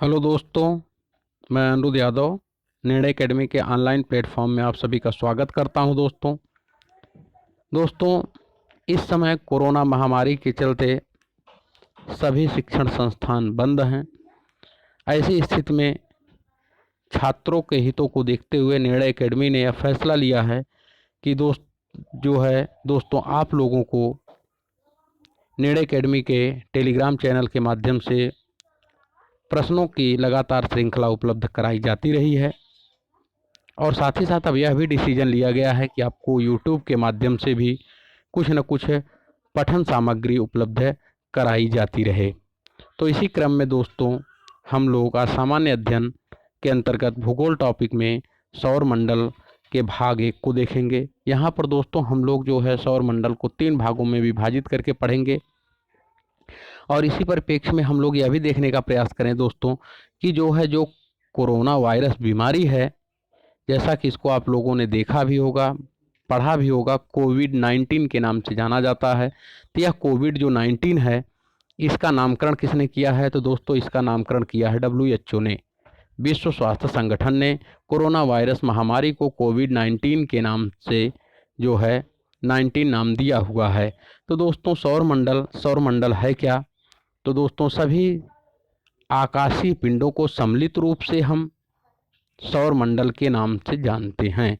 Hello दोस्तों, मैं अनिरुद्ध यादव निर्णय एकेडमी के ऑनलाइन प्लेटफॉर्म में आप सभी का स्वागत करता हूं। दोस्तों, इस समय कोरोना महामारी के चलते सभी शिक्षण संस्थान बंद हैं। ऐसी स्थिति में छात्रों के हितों को देखते हुए निर्णय एकेडमी ने यह फैसला लिया है कि दोस्तों आप लोगों को निर्णय एकेडमी के टेलीग्राम चैनल के माध्यम से प्रश्नों की लगातार श्रृंखला उपलब्ध कराई जाती रही है और साथ ही साथ अब यह भी डिसीजन लिया गया है कि आपको यूट्यूब के माध्यम से भी कुछ न कुछ पठन सामग्री उपलब्ध कराई जाती रहे। तो इसी क्रम में दोस्तों हम लोग आज सामान्य अध्ययन के अंतर्गत भूगोल टॉपिक में सौर मंडल के भाग 1 को देखेंगे। यहाँ पर दोस्तों हम लोग सौर मंडल को 3 भागों में विभाजित करके पढ़ेंगे और इसी परिप्रेक्ष्य में हम लोग यह भी देखने का प्रयास करें दोस्तों कि जो कोरोना वायरस बीमारी है, जैसा कि इसको आप लोगों ने देखा भी होगा, पढ़ा भी होगा, कोविड-19 के नाम से जाना जाता है। तो यह कोविड जो 19 है, इसका नामकरण किसने किया है? तो दोस्तों इसका नामकरण किया है WHO ने। विश्व स्वास्थ्य संगठन ने कोरोना वायरस महामारी को कोविड-19 के नाम से 19 नाम दिया हुआ है। तो दोस्तों सौर मंडल है क्या? तो दोस्तों सभी आकाशीय पिंडों को सम्मिलित रूप से हम सौर मंडल के नाम से जानते हैं,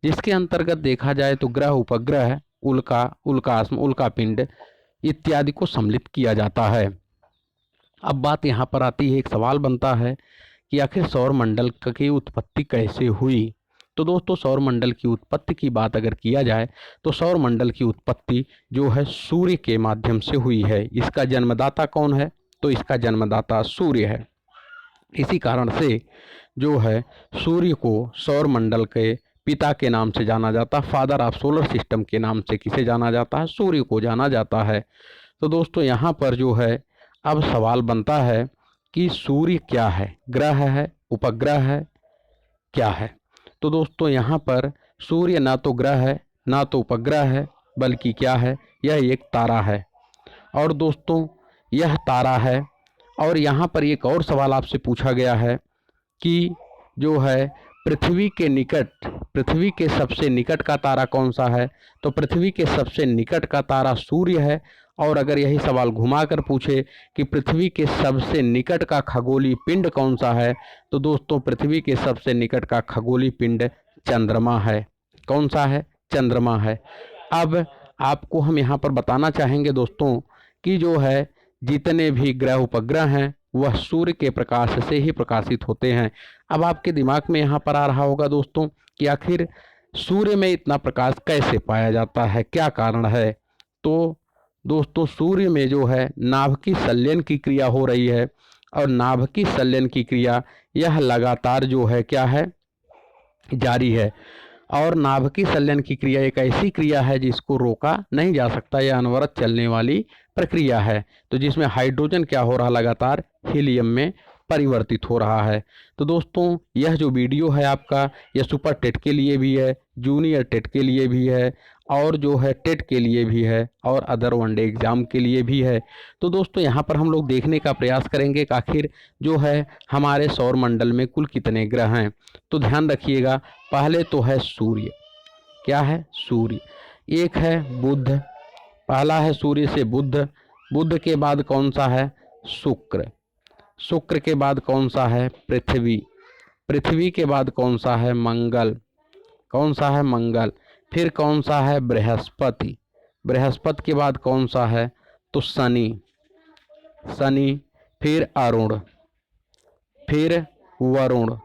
जिसके अंतर्गत देखा जाए तो ग्रह, उपग्रह, उल्का, उल्कास्म, उल्कापिंड इत्यादि को सम्मिलित किया जाता है। अब बात यहाँ पर आती है, एक सवाल बनता है कि आखिर सौर मंडल की उत्पत्ति कैसे हुई? तो दोस्तों सौर मंडल की उत्पत्ति की बात अगर किया जाए तो सौर मंडल की उत्पत्ति सूर्य के माध्यम से हुई है। इसका जन्मदाता कौन है? तो इसका जन्मदाता सूर्य है। इसी कारण से सूर्य को सौर मंडल के पिता के नाम से जाना जाता है। फादर ऑफ सोलर सिस्टम के नाम से किसे जाना जाता है? सूर्य को जाना जाता है। तो दोस्तों यहाँ पर अब सवाल बनता है कि सूर्य क्या है? ग्रह है, उपग्रह है, क्या है? तो दोस्तों यहाँ पर सूर्य ना तो ग्रह है ना तो उपग्रह है, बल्कि क्या है? यह एक तारा है। और दोस्तों यह तारा है और यहाँ पर एक और सवाल आपसे पूछा गया है कि पृथ्वी के निकट, पृथ्वी के सबसे निकट का तारा कौन सा है? तो पृथ्वी के सबसे निकट का तारा सूर्य है। और अगर यही सवाल घुमाकर पूछे कि पृथ्वी के सबसे निकट का खगोलीय पिंड कौन सा है? तो दोस्तों पृथ्वी के सबसे निकट का खगोलीय पिंड चंद्रमा है। कौन सा है? चंद्रमा है। अब आपको हम यहाँ पर बताना चाहेंगे दोस्तों कि जितने भी ग्रह उपग्रह हैं वह सूर्य के प्रकाश से ही प्रकाशित होते हैं। अब आपके दिमाग में यहाँ पर आ रहा होगा दोस्तों कि आखिर सूर्य में इतना प्रकाश कैसे पाया जाता है, क्या कारण है? तो दोस्तों सूर्य में नाभिकीय संलयन की क्रिया हो रही है और नाभिकीय संलयन की क्रिया यह लगातार क्या है? जारी है। और नाभिकीय संलयन की क्रिया एक ऐसी क्रिया है जिसको रोका नहीं जा सकता, यह अनवरत चलने वाली प्रक्रिया है। तो जिसमें हाइड्रोजन क्या हो रहा? लगातार हीलियम में परिवर्तित हो रहा है। तो दोस्तों यह जो वीडियो है आपका, यह सुपर टेट के लिए भी है, जूनियर टेट के लिए भी है और टेट के लिए भी है और अदर वनडे एग्ज़ाम के लिए भी है। तो दोस्तों यहाँ पर हम लोग देखने का प्रयास करेंगे कि आखिर हमारे सौर मंडल में कुल कितने ग्रह हैं। तो ध्यान रखिएगा, पहले तो है सूर्य। क्या है? सूर्य। एक है बुध, पहला है सूर्य से बुध। बुध के बाद कौन सा है? शुक्र। शुक्र के बाद कौन सा है? पृथ्वी। पृथ्वी के बाद कौन सा है? मंगल। कौन सा है? मंगल। फिर कौन सा है? बृहस्पति। बृहस्पति के बाद कौन सा है? तो शनि। शनि। फिर अरुण, फिर वरुण,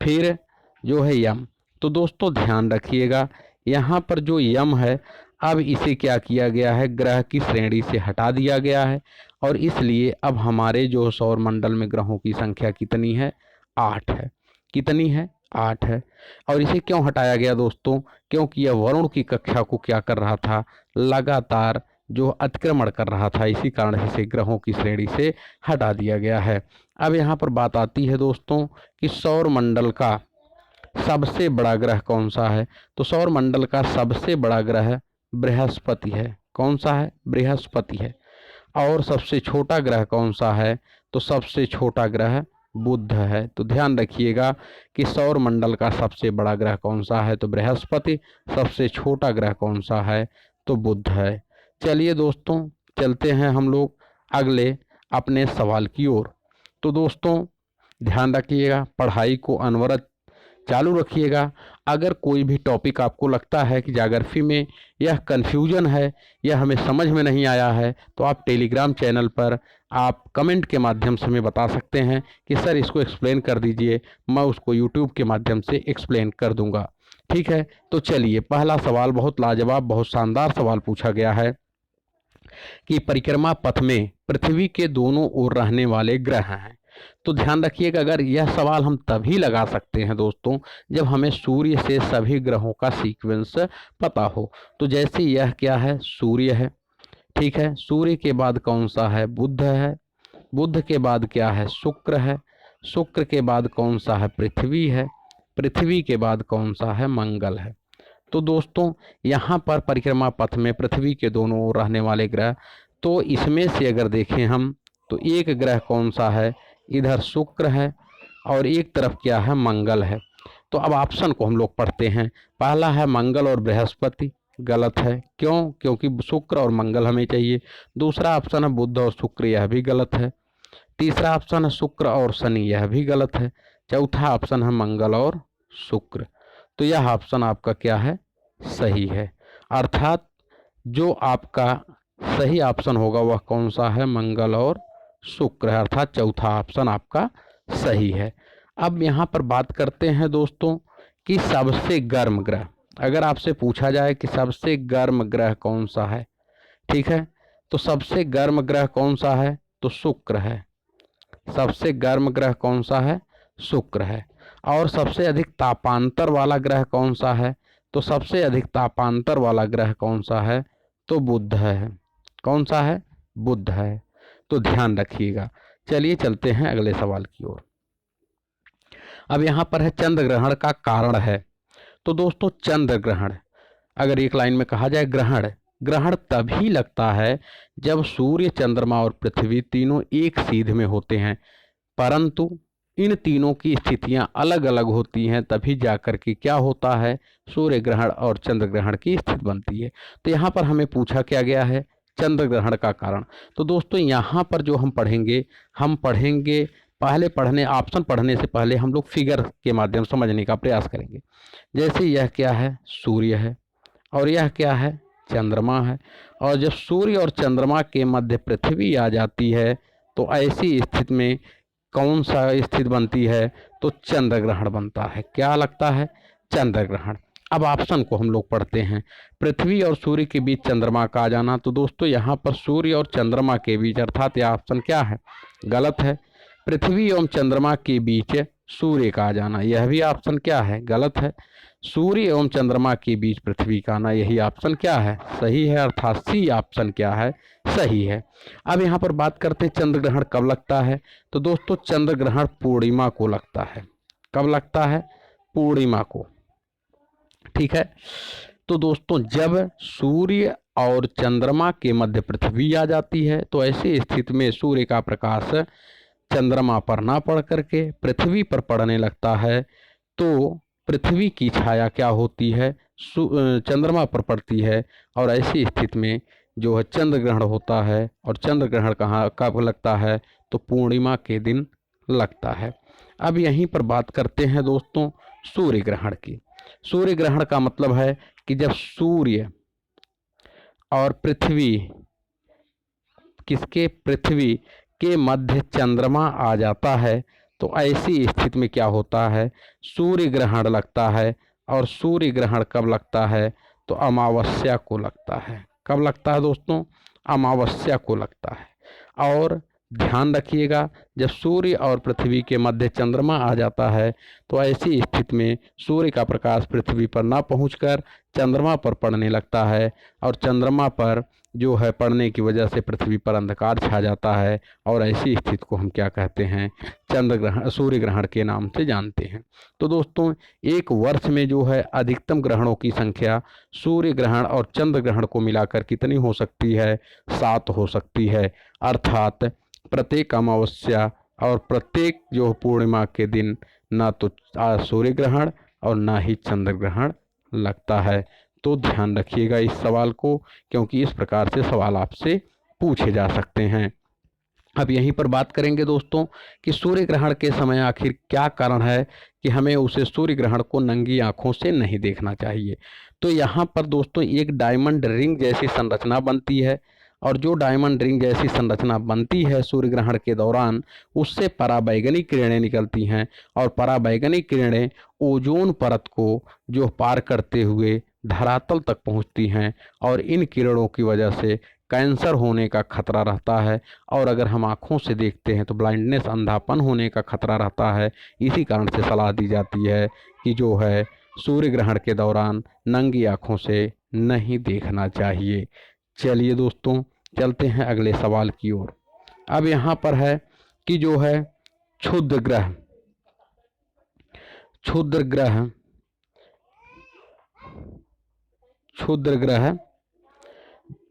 फिर यम। तो दोस्तों ध्यान रखिएगा, यहाँ पर यम है, अब इसे क्या किया गया है? ग्रह की श्रेणी से हटा दिया गया है और इसलिए अब हमारे सौर मंडल में ग्रहों की संख्या कितनी है? 8 है। कितनी है? 8 है। और इसे क्यों हटाया गया दोस्तों? क्योंकि यह वरुण की कक्षा को क्या कर रहा था? लगातार अतिक्रमण कर रहा था। इसी कारण इसे ग्रहों की श्रेणी से हटा दिया गया है। अब यहाँ पर बात आती है दोस्तों कि सौर मंडल का सबसे बड़ा ग्रह कौन सा है? तो सौर मंडल का सबसे बड़ा ग्रह बृहस्पति है। कौन सा है? बृहस्पति है। और सबसे छोटा ग्रह कौन सा है? तो सबसे छोटा ग्रह बुध है। तो ध्यान रखिएगा कि सौर मंडल का सबसे बड़ा ग्रह कौन सा है, तो बृहस्पति। सबसे छोटा ग्रह कौन सा है, तो बुध है। चलिए दोस्तों, चलते हैं हम लोग अगले अपने सवाल की ओर। तो दोस्तों ध्यान रखिएगा, पढ़ाई को अनवरत चालू रखिएगा। अगर कोई भी टॉपिक आपको लगता है कि ज्योग्राफी में यह कन्फ्यूजन है, यह हमें समझ में नहीं आया है, तो आप टेलीग्राम चैनल पर आप कमेंट के माध्यम से हमें बता सकते हैं कि सर इसको एक्सप्लेन कर दीजिए, मैं उसको यूट्यूब के माध्यम से एक्सप्लेन कर दूंगा। ठीक है, तो चलिए पहला सवाल बहुत लाजवाब, बहुत शानदार सवाल पूछा गया है कि परिक्रमा पथ में पृथ्वी के दोनों ओर रहने वाले ग्रह हैं। तो ध्यान रखिएगा, अगर यह सवाल हम तभी लगा सकते हैं दोस्तों जब हमें सूर्य से सभी ग्रहों का सीक्वेंस पता हो। तो जैसे यह क्या है, सूर्य है। ठीक है, सूर्य के बाद कौन सा है, बुध है। बुध के बाद क्या है, शुक्र है। शुक्र के बाद कौन सा है, पृथ्वी है। पृथ्वी के बाद कौन सा है, मंगल है। तो दोस्तों यहाँ पर परिक्रमा पथ में पृथ्वी के दोनों ओर रहने वाले ग्रह, तो इसमें से अगर देखें हम तो एक ग्रह कौन सा है, इधर शुक्र है और एक तरफ क्या है, मंगल है। तो अब ऑप्शन को हम लोग पढ़ते हैं। पहला है मंगल और बृहस्पति, गलत है। क्यों? क्योंकि शुक्र और मंगल हमें चाहिए। दूसरा ऑप्शन है बुध और शुक्र, यह भी गलत है। तीसरा ऑप्शन है शुक्र और शनि, यह भी गलत है। चौथा ऑप्शन है मंगल और शुक्र। तो यह ऑप्शन आपका क्या है, सही है। अर्थात जो आपका सही ऑप्शन होगा वह कौन सा है, मंगल और शुक्र है। अर्थात चौथा ऑप्शन आपका सही है। अब यहाँ पर बात करते हैं दोस्तों कि सबसे गर्म ग्रह, अगर आपसे पूछा जाए कि सबसे गर्म ग्रह कौन सा है, ठीक है, तो सबसे गर्म ग्रह कौन सा है, तो शुक्र है। सबसे गर्म ग्रह कौन सा है, शुक्र है। और सबसे अधिक तापांतर वाला ग्रह कौन सा है, तो सबसे अधिक तापांतर वाला ग्रह कौन सा है, तो बुध है। कौन सा है, बुध है। तो ध्यान रखिएगा। चलिए चलते हैं अगले सवाल की ओर। अब यहाँ पर है चंद्र ग्रहण का कारण है। तो दोस्तों चंद्र ग्रहण, अगर एक लाइन में कहा जाए, ग्रहण ग्रहण तभी लगता है जब सूर्य, चंद्रमा और पृथ्वी तीनों एक सीध में होते हैं, परंतु इन तीनों की स्थितियां अलग अलग होती हैं, तभी जाकर के क्या होता है, सूर्य ग्रहण और चंद्र ग्रहण की स्थिति बनती है। तो यहाँ पर हमें पूछा क्या गया है, चंद्र ग्रहण का कारण। तो दोस्तों यहाँ पर जो हम पढ़ेंगे पहले पढ़ने ऑप्शन पढ़ने से पहले हम लोग फिगर के माध्यम से समझने का प्रयास करेंगे। जैसे यह क्या है, सूर्य है और यह क्या है, चंद्रमा है। और जब सूर्य और चंद्रमा के मध्य पृथ्वी आ जाती है तो ऐसी स्थिति में कौन सा स्थिति बनती है, तो चंद्र ग्रहण बनता है। क्या लगता है, चंद्र ग्रहण। अब ऑप्शन को हम लोग पढ़ते हैं। पृथ्वी और सूर्य के बीच चंद्रमा का आ जाना, तो दोस्तों यहाँ पर सूर्य और चंद्रमा के बीच, अर्थात यह ऑप्शन क्या है, गलत है। पृथ्वी एवं चंद्रमा के बीच सूर्य का आ जाना, यह भी ऑप्शन क्या है, गलत है। सूर्य एवं चंद्रमा के बीच पृथ्वी का आना, यही ऑप्शन क्या है, सही है। अर्थात सी ऑप्शन क्या है, सही है। अब यहाँ पर बात करते हैं चंद्र ग्रहण कब लगता है। तो दोस्तों चंद्र ग्रहण पूर्णिमा को लगता है। कब लगता है, पूर्णिमा को। ठीक है, तो दोस्तों जब सूर्य और चंद्रमा के मध्य पृथ्वी आ जाती है तो ऐसी स्थिति में सूर्य का प्रकाश चंद्रमा पर ना पड़ करके पृथ्वी पर पड़ने लगता है, तो पृथ्वी की छाया क्या होती है, चंद्रमा पर पड़ती है। और ऐसी स्थिति में जो है चंद्र ग्रहण होता है। और चंद्र ग्रहण कहाँ कब लगता है, तो पूर्णिमा के दिन लगता है। अब यहीं पर बात करते हैं दोस्तों सूर्य ग्रहण की। सूर्य ग्रहण का मतलब है कि जब सूर्य और पृथ्वी, पृथ्वी के मध्य चंद्रमा आ जाता है, तो ऐसी स्थिति में क्या होता है, सूर्य ग्रहण लगता है। और सूर्य ग्रहण कब लगता है, तो अमावस्या को लगता है। कब लगता है दोस्तों, अमावस्या को लगता है। और ध्यान रखिएगा, जब सूर्य और पृथ्वी के मध्य चंद्रमा आ जाता है तो ऐसी स्थिति में सूर्य का प्रकाश पृथ्वी पर ना पहुंचकर चंद्रमा पर पड़ने लगता है। और चंद्रमा पर जो है पड़ने की वजह से पृथ्वी पर अंधकार छा जाता है। और ऐसी स्थिति को हम क्या कहते हैं, चंद्र ग्रहण, सूर्य ग्रहण के नाम से जानते हैं। तो दोस्तों एक वर्ष में जो है अधिकतम ग्रहणों की संख्या सूर्य ग्रहण और चंद्र ग्रहण को मिलाकर कितनी हो सकती है, 7 हो सकती है। अर्थात प्रत्येक अमावस्या और प्रत्येक जो पूर्णिमा के दिन ना तो सूर्य ग्रहण और ना ही चंद्र ग्रहण लगता है। तो ध्यान रखिएगा इस सवाल को, क्योंकि इस प्रकार से सवाल आपसे पूछे जा सकते हैं। अब यहीं पर बात करेंगे दोस्तों कि सूर्य ग्रहण के समय आखिर क्या कारण है कि हमें उसे सूर्य ग्रहण को नंगी आंखों से नहीं देखना चाहिए। तो यहाँ पर दोस्तों एक डायमंड रिंग जैसी संरचना बनती है, और जो डायमंड रिंग जैसी संरचना बनती है सूर्य ग्रहण के दौरान, उससे पराबैंगनी किरणें निकलती हैं, और पराबैंगनी किरणें ओजोन परत को जो पार करते हुए धरातल तक पहुँचती हैं, और इन किरणों की वजह से कैंसर होने का खतरा रहता है। और अगर हम आँखों से देखते हैं तो ब्लाइंडनेस, अंधापन होने का खतरा रहता है। इसी कारण से सलाह दी जाती है कि जो है सूर्य ग्रहण के दौरान नंगी आँखों से नहीं देखना चाहिए। चलिए दोस्तों, चलते हैं अगले सवाल की ओर। अब यहाँ पर है कि जो है क्षुद्र ग्रह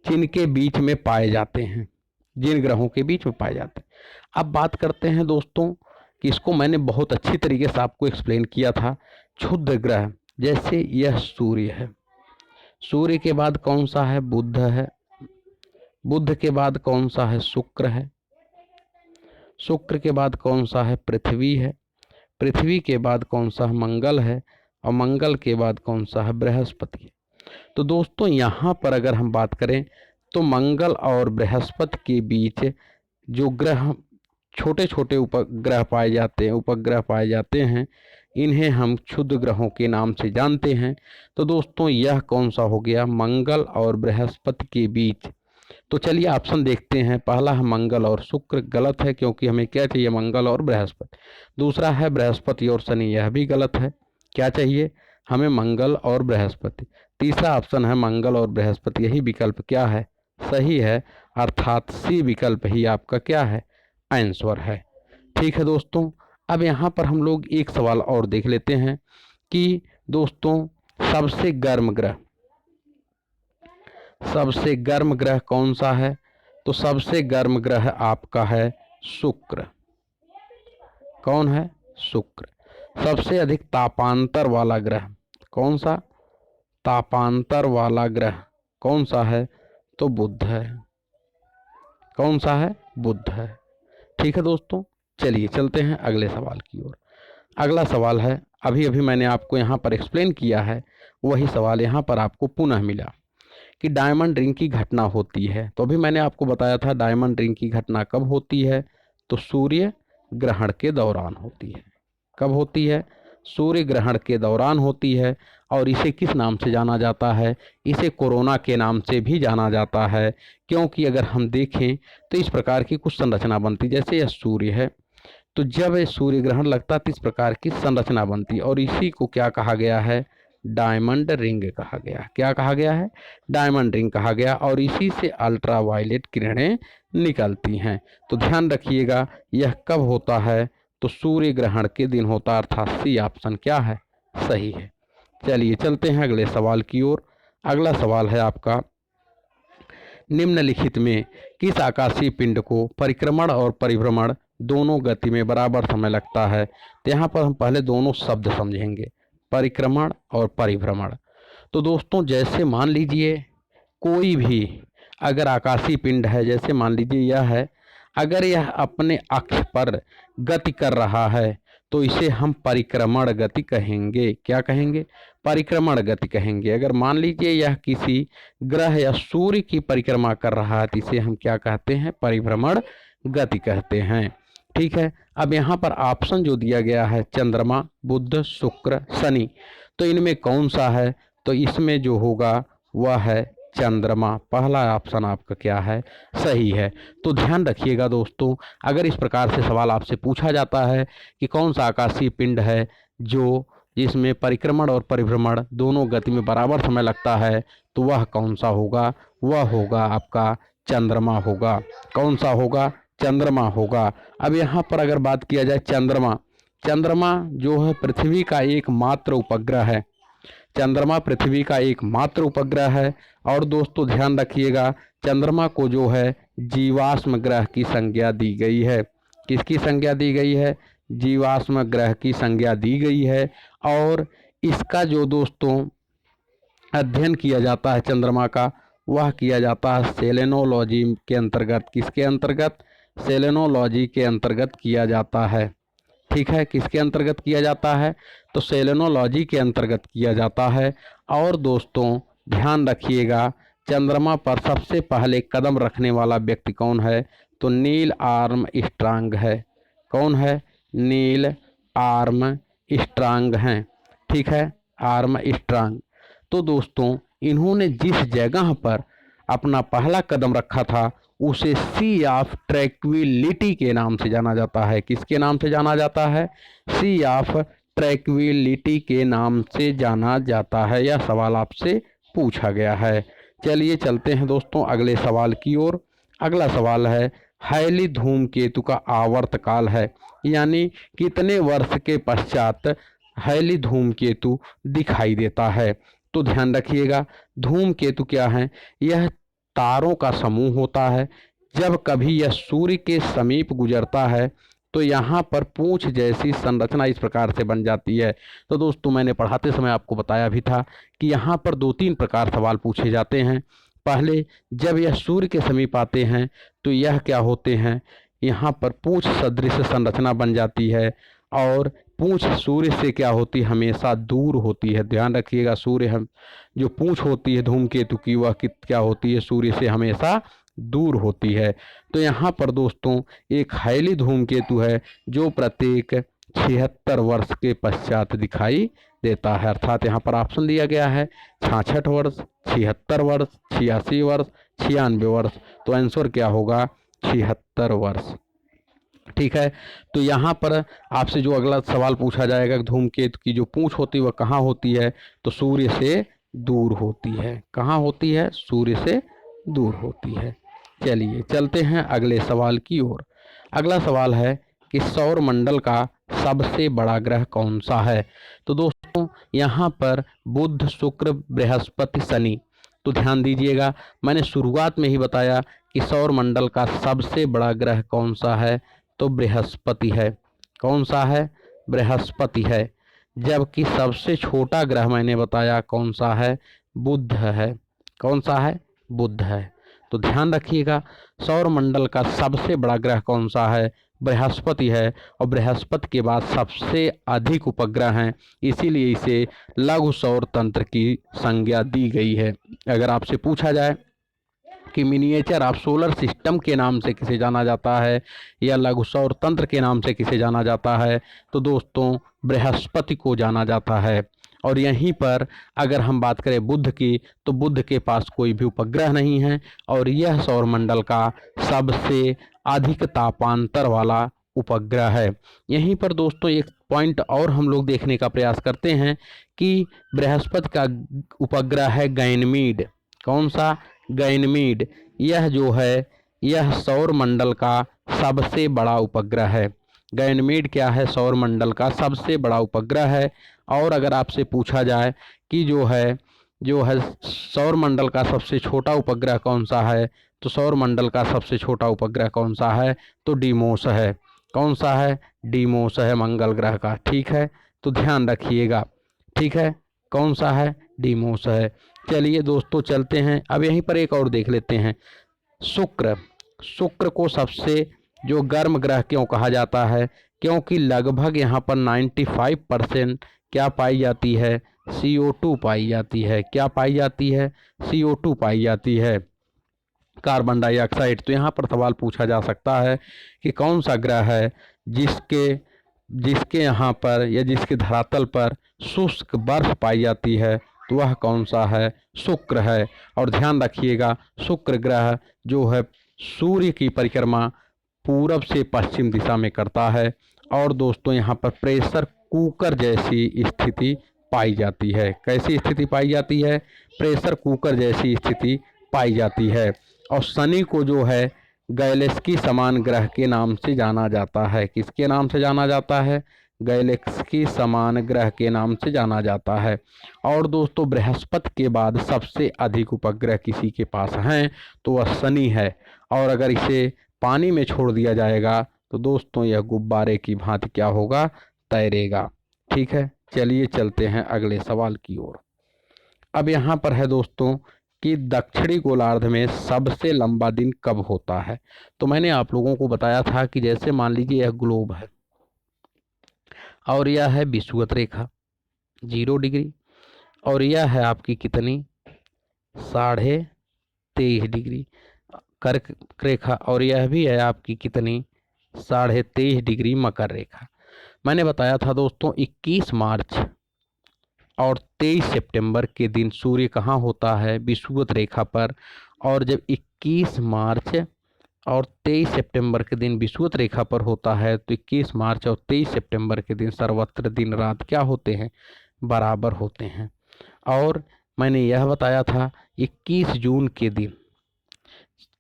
जिनके बीच में पाए जाते हैं, जिन ग्रहों के बीच में पाए जाते हैं। अब बात करते हैं दोस्तों कि इसको मैंने बहुत अच्छी तरीके से आपको एक्सप्लेन किया था। क्षुद्र ग्रह जैसे यह सूर्य है, सूर्य के बाद कौन सा है? बुध है। बुध के बाद कौन सा है? शुक्र है। शुक्र के बाद कौन सा है? पृथ्वी है। पृथ्वी के बाद कौन सा है? मंगल है। और मंगल के बाद कौन सा है? बृहस्पति है। तो दोस्तों यहाँ पर अगर हम बात करें तो मंगल और बृहस्पति के बीच जो ग्रह छोटे छोटे उपग्रह पाए जाते हैं, इन्हें हम क्षुद्र ग्रहों के नाम से जानते हैं। तो दोस्तों यह कौन सा हो गया? मंगल और बृहस्पति के बीच। तो चलिए ऑप्शन देखते हैं। पहला है मंगल और शुक्र, गलत है, क्योंकि हमें क्या चाहिए? मंगल और बृहस्पति। दूसरा है बृहस्पति और शनि, यह भी गलत है। क्या चाहिए हमें? मंगल और बृहस्पति। तीसरा ऑप्शन है मंगल और बृहस्पति, यही विकल्प क्या है? सही है, अर्थात सी विकल्प ही आपका क्या है? आंसर है। ठीक है दोस्तों, अब यहाँ पर हम लोग एक सवाल और देख लेते हैं कि दोस्तों सबसे गर्म ग्रह कौन सा है? तो सबसे गर्म ग्रह आपका है शुक्र। कौन है? शुक्र। सबसे अधिक तापांतर वाला ग्रह कौन सा? तापांतर वाला ग्रह कौन सा है? तो बुध है। कौन सा है? बुध है। ठीक है दोस्तों, चलिए चलते हैं अगले सवाल की ओर। अगला सवाल है, अभी मैंने आपको यहाँ पर एक्सप्लेन किया है, वही सवाल यहाँ पर आपको पुनः मिला कि डायमंड रिंग की घटना होती है। तो अभी मैंने आपको बताया था डायमंड रिंग की घटना कब होती है? तो सूर्य ग्रहण के दौरान होती है। कब होती है? सूर्य ग्रहण के दौरान होती है। और इसे किस नाम से जाना जाता है? इसे कोरोना के नाम से भी जाना जाता है, क्योंकि अगर हम देखें तो इस प्रकार की कुछ संरचना बनती, जैसे यह सूर्य है, तो जब सूर्य ग्रहण लगता तो इस प्रकार की संरचना बनती, और इसी को क्या कहा गया है? डायमंड रिंग कहा गया। क्या कहा गया है? डायमंड रिंग कहा गया। और इसी से अल्ट्रा वायलेट किरणें निकलती हैं। तो ध्यान रखिएगा यह कब होता है? तो सूर्य ग्रहण के दिन होता, अर्थात सी ऑप्शन क्या है? सही है। चलिए चलते हैं अगले सवाल की ओर। अगला सवाल है आपका, निम्नलिखित में किस आकाशीय पिंड को परिक्रमण और परिभ्रमण दोनों गति में बराबर समय लगता है? तो यहाँ पर हम पहले दोनों शब्द समझेंगे, परिक्रमण और परिभ्रमण। तो दोस्तों जैसे मान लीजिए कोई भी अगर आकाशीय पिंड है, जैसे मान लीजिए यह है, अगर यह अपने अक्ष पर गति कर रहा है तो इसे हम परिक्रमण गति कहेंगे। क्या कहेंगे? परिक्रमण गति कहेंगे। अगर मान लीजिए यह किसी ग्रह या सूर्य की परिक्रमा कर रहा है तो इसे हम क्या कहते हैं? परिभ्रमण गति कहते हैं। ठीक है, अब यहाँ पर ऑप्शन जो दिया गया है चंद्रमा, बुध, शुक्र, शनि, तो इनमें कौन सा है? तो इसमें जो होगा वह है चंद्रमा। पहला ऑप्शन आपका क्या है? सही है। तो ध्यान रखिएगा दोस्तों, अगर इस प्रकार से सवाल आपसे पूछा जाता है कि कौन सा आकाशीय पिंड है जो जिसमें परिक्रमण और परिभ्रमण दोनों गति में बराबर समय लगता है, तो वह कौन सा होगा? वह होगा आपका चंद्रमा होगा। कौन सा होगा? चंद्रमा होगा। अब यहाँ पर अगर बात किया जाए चंद्रमा जो है पृथ्वी का एकमात्र उपग्रह है। चंद्रमा पृथ्वी का एकमात्र उपग्रह है। और दोस्तों ध्यान रखिएगा, चंद्रमा को जो है जीवाश्म ग्रह की संज्ञा दी गई है। किसकी संज्ञा दी गई है? जीवाश्म ग्रह की संज्ञा दी गई है। और इसका जो दोस्तों अध्ययन किया जाता है चंद्रमा का, वह किया जाता है सेलेनोलॉजी के अंतर्गत। किसके अंतर्गत? सेलेनोलॉजी के अंतर्गत किया जाता है। ठीक है, किसके अंतर्गत किया जाता है? तो सेलेनोलॉजी के अंतर्गत किया जाता है। और दोस्तों ध्यान रखिएगा, चंद्रमा पर सबसे पहले कदम रखने वाला व्यक्ति कौन है? तो नील आर्मस्ट्रांग है। कौन है? नील आर्मस्ट्रांग हैं। ठीक है, आर्मस्ट्रांग। तो दोस्तों इन्होंने जिस जगह पर अपना पहला कदम रखा था उसे सी ऑफ ट्रैंक्विलिटी के नाम से जाना जाता है। किसके नाम से जाना जाता है? सी ऑफ ट्रैंक्विलिटी के नाम से जाना जाता है। यह सवाल आपसे पूछा गया है। चलिए चलते हैं दोस्तों अगले सवाल की ओर। अगला सवाल है, हैली धूमकेतु का आवर्तकाल है, यानी कितने वर्ष के पश्चात हैली धूमकेतु दिखाई देता है? तो ध्यान रखिएगा, धूमकेतु क्या है? यह तारों का समूह होता है। जब कभी यह सूर्य के समीप गुजरता है तो यहाँ पर पूंछ जैसी संरचना इस प्रकार से बन जाती है। तो दोस्तों मैंने पढ़ाते समय आपको बताया भी था कि यहाँ पर 2-3 प्रकार सवाल पूछे जाते हैं। पहले, जब यह सूर्य के समीप आते हैं तो यह क्या होते हैं? यहाँ पर पूंछ सदृश संरचना बन जाती है। और पूंछ सूर्य से क्या होती है? हमेशा दूर होती है। ध्यान रखिएगा, सूर्य हम जो पूंछ होती है धूमकेतु की, वह क्या होती है? सूर्य से हमेशा दूर होती है। तो यहाँ पर दोस्तों एक हैली धूमकेतु है जो प्रत्येक 76 वर्ष के पश्चात दिखाई देता है। अर्थात यहाँ पर ऑप्शन दिया गया है 66 वर्ष, 76 वर्ष, 86 वर्ष, 96 वर्ष। तो आंसर क्या होगा? 76 वर्ष। ठीक है, तो यहाँ पर आपसे जो अगला सवाल पूछा जाएगा, धूमकेतु की जो पूंछ होती है वह कहाँ होती है? तो सूर्य से दूर होती है। कहाँ होती है? सूर्य से दूर होती है। चलिए चलते हैं अगले सवाल की ओर। अगला सवाल है कि सौर मंडल का सबसे बड़ा ग्रह कौन सा है? तो दोस्तों यहाँ पर बुध, शुक्र, बृहस्पति, शनि। तो ध्यान दीजिएगा, मैंने शुरुआत में ही बताया कि सौर मंडल का सबसे बड़ा ग्रह कौन सा है? तो बृहस्पति है। कौन सा है? बृहस्पति है। जबकि सबसे छोटा ग्रह मैंने बताया कौन सा है? बुध है। कौन सा है? बुध है। तो ध्यान रखिएगा, सौर मंडल का सबसे बड़ा ग्रह कौन सा है? बृहस्पति है। और बृहस्पति के बाद सबसे अधिक उपग्रह हैं, इसीलिए इसे लघु सौर तंत्र की संज्ञा दी गई है। अगर आपसे पूछा जाए कि मिनिएचर ऑफ सोलर सिस्टम के नाम से किसे जाना जाता है या लघु सौर तंत्र के नाम से किसे जाना जाता है, तो दोस्तों बृहस्पति को जाना जाता है। और यहीं पर अगर हम बात करें बुध की, तो बुध के पास कोई भी उपग्रह नहीं है और यह सौरमंडल का सबसे अधिक तापांतर वाला उपग्रह है। यहीं पर दोस्तों एक पॉइंट और हम लोग देखने का प्रयास करते हैं कि बृहस्पति का उपग्रह है गैनमीड। कौन सा? गैनमीड। यह जो है यह सौरमंडल का सबसे बड़ा उपग्रह है। गैनमीड क्या है? सौरमंडल का सबसे बड़ा उपग्रह है। और अगर आपसे पूछा जाए कि जो है सौरमंडल का सबसे छोटा उपग्रह कौन सा है, तो सौरमंडल का सबसे छोटा उपग्रह कौन सा है? तो डीमोस है। कौन सा है? डीमोस है, मंगल ग्रह का। ठीक है, तो ध्यान रखिएगा। ठीक है, कौन सा है? डीमोस है। चलिए दोस्तों चलते हैं, अब यहीं पर एक और देख लेते हैं। शुक्र। शुक्र को सबसे जो गर्म ग्रह क्यों कहा जाता है? क्योंकि लगभग यहाँ पर 95% क्या पाई जाती है? CO2 पाई जाती है। क्या पाई जाती है? CO2 पाई जाती है, कार्बन डाइऑक्साइड। तो यहाँ पर सवाल पूछा जा सकता है कि कौन सा ग्रह है जिसके यहाँ पर या जिसके धरातल पर शुष्क बर्फ पाई जाती है? तो वह कौन सा है? शुक्र है। और ध्यान रखिएगा, शुक्र ग्रह जो है सूर्य की परिक्रमा पूरब से पश्चिम दिशा में करता है। और दोस्तों यहाँ पर प्रेशर कुकर जैसी स्थिति पाई जाती है। कैसी स्थिति पाई जाती है? प्रेशर कुकर जैसी स्थिति पाई जाती है। और शनि को जो है गैलेक्सी समान ग्रह के नाम से जाना जाता है। किसके नाम से जाना जाता है? गैलेक्सी समान ग्रह के नाम से जाना जाता है। और दोस्तों बृहस्पति के बाद सबसे अधिक उपग्रह किसी के पास हैं तो वह शनि है। और अगर इसे पानी में छोड़ दिया जाएगा तो दोस्तों यह गुब्बारे की भांति क्या होगा, तैरेगा। ठीक है, चलिए चलते हैं अगले सवाल की ओर। अब यहाँ पर है दोस्तों कि दक्षिणी गोलार्ध में सबसे लंबा दिन कब होता है। तो मैंने आप लोगों को बताया था कि जैसे मान लीजिए यह ग्लोब है और यह है विषुवत रेखा 0 डिग्री, और यह है आपकी कितनी 23.5 डिग्री कर्क रेखा, और यह भी है आपकी कितनी 23.5 डिग्री मकर रेखा। मैंने बताया था दोस्तों 21 मार्च और 23 सितंबर के दिन सूर्य कहाँ होता है, विषुवत रेखा पर। और जब 21 मार्च और 23 सितंबर के दिन विषुवत रेखा पर होता है तो 21 मार्च और 23 सितंबर के दिन सर्वत्र दिन रात क्या होते हैं, बराबर होते हैं। और मैंने यह बताया था 21 जून के दिन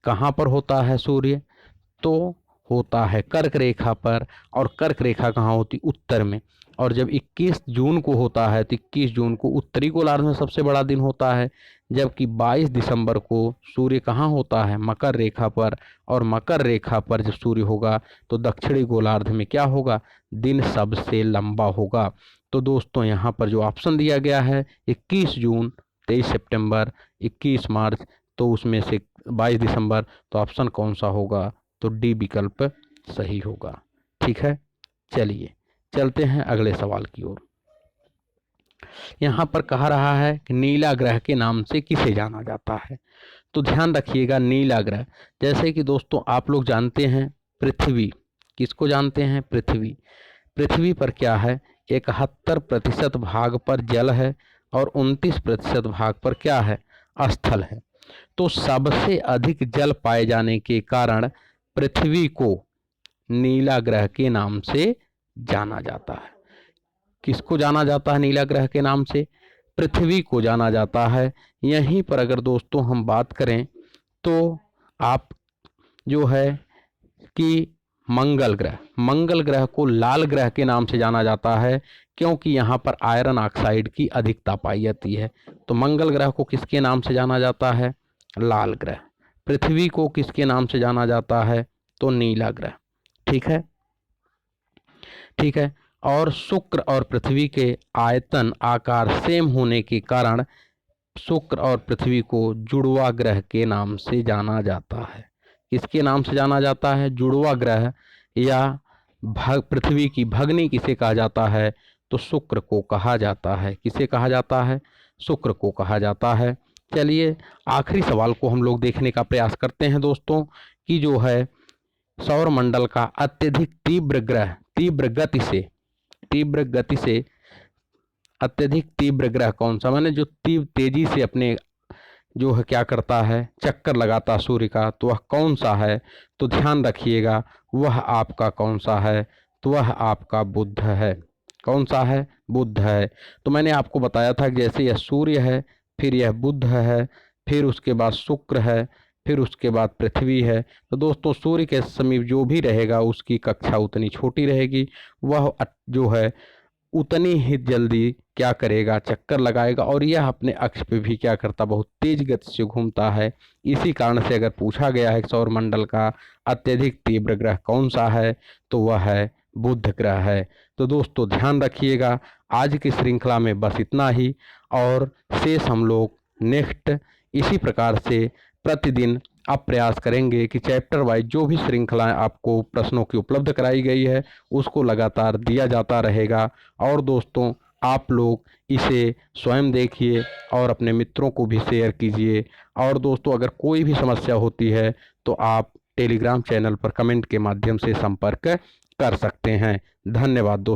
कहाँ पर होता है सूर्य, तो होता है कर्क रेखा पर, और कर्क रेखा कहाँ होती, उत्तर में। और जब 21 जून को होता है तो 21 जून को उत्तरी गोलार्ध में सबसे बड़ा दिन होता है, जबकि 22 दिसंबर को सूर्य कहाँ होता है, मकर रेखा पर। और मकर रेखा पर जब सूर्य होगा तो दक्षिणी गोलार्ध में क्या होगा, दिन सबसे लंबा होगा। तो दोस्तों यहाँ पर जो ऑप्शन दिया गया है 21 जून, 23 सितंबर, 21 मार्च, तो उसमें से 22 दिसंबर, तो ऑप्शन कौन सा होगा, तो डी विकल्प सही होगा। ठीक है, चलिए चलते हैं अगले सवाल की ओर। यहाँ पर कहा रहा है कि नीला ग्रह के नाम से किसे जाना जाता है। तो ध्यान रखिएगा, नीला ग्रह, जैसे कि दोस्तों आप लोग जानते हैं पृथ्वी, किसको जानते हैं, पृथ्वी। पृथ्वी पर क्या है, 71% भाग पर जल है और 29% भाग पर क्या है, स्थल है। तो सबसे अधिक जल पाए जाने के कारण पृथ्वी को नीला ग्रह के नाम से जाना जाता है। किसको जाना जाता है नीला ग्रह के नाम से, पृथ्वी को जाना जाता है। यहीं पर अगर दोस्तों हम बात करें तो आप जो है कि मंगल ग्रह को लाल ग्रह के नाम से जाना जाता है, क्योंकि यहाँ पर आयरन ऑक्साइड की अधिकता पाई जाती है। तो मंगल ग्रह को किसके नाम से जाना जाता है, लाल ग्रह। पृथ्वी को किसके नाम से जाना जाता है, तो नीला ग्रह। ठीक है, ठीक है। और शुक्र और पृथ्वी के आयतन आकार सेम होने के कारण शुक्र और पृथ्वी को जुड़वा ग्रह के नाम से जाना जाता है। किसके नाम से जाना जाता है, जुड़वा ग्रह, या पृथ्वी की भगनी किसे कहा जाता है, तो शुक्र को कहा जाता है। किसे कहा जाता है, शुक्र को कहा जाता है। चलिए आखिरी सवाल को हम लोग देखने का प्रयास करते हैं दोस्तों, कि जो है सौर मंडल का अत्यधिक तीव्र ग्रह, तीव्र गति से अत्यधिक तीव्र ग्रह कौन सा, माने जो तेजी से अपने जो है क्या करता है, चक्कर लगाता सूर्य का, तो वह कौन सा है। तो ध्यान रखिएगा, वह आपका कौन सा है, तो वह आपका बुध है। कौन सा है, बुध है। तो मैंने आपको बताया था कि जैसे यह सूर्य है, फिर यह बुध है, फिर उसके बाद शुक्र है, फिर उसके बाद पृथ्वी है। तो दोस्तों सूर्य के समीप जो भी रहेगा उसकी कक्षा उतनी छोटी रहेगी, वह जो है उतनी ही जल्दी क्या करेगा, चक्कर लगाएगा, और यह अपने अक्ष पे भी क्या करता, बहुत तेज गति से घूमता है। इसी कारण से अगर पूछा गया है सौर मंडल का अत्यधिक तीव्र ग्रह कौन सा है, तो वह है बुध ग्रह है। तो दोस्तों ध्यान रखिएगा, आज की श्रृंखला में बस इतना ही, और शेष हम लोग नेक्स्ट इसी प्रकार से प्रतिदिन आप प्रयास करेंगे कि चैप्टर वाइज जो भी श्रृंखलाएं आपको प्रश्नों की उपलब्ध कराई गई है उसको लगातार दिया जाता रहेगा। और दोस्तों आप लोग इसे स्वयं देखिए और अपने मित्रों को भी शेयर कीजिए। और दोस्तों अगर कोई भी समस्या होती है तो आप टेलीग्राम चैनल पर कमेंट के माध्यम से संपर्क कर सकते हैं। धन्यवाद दोस्तों।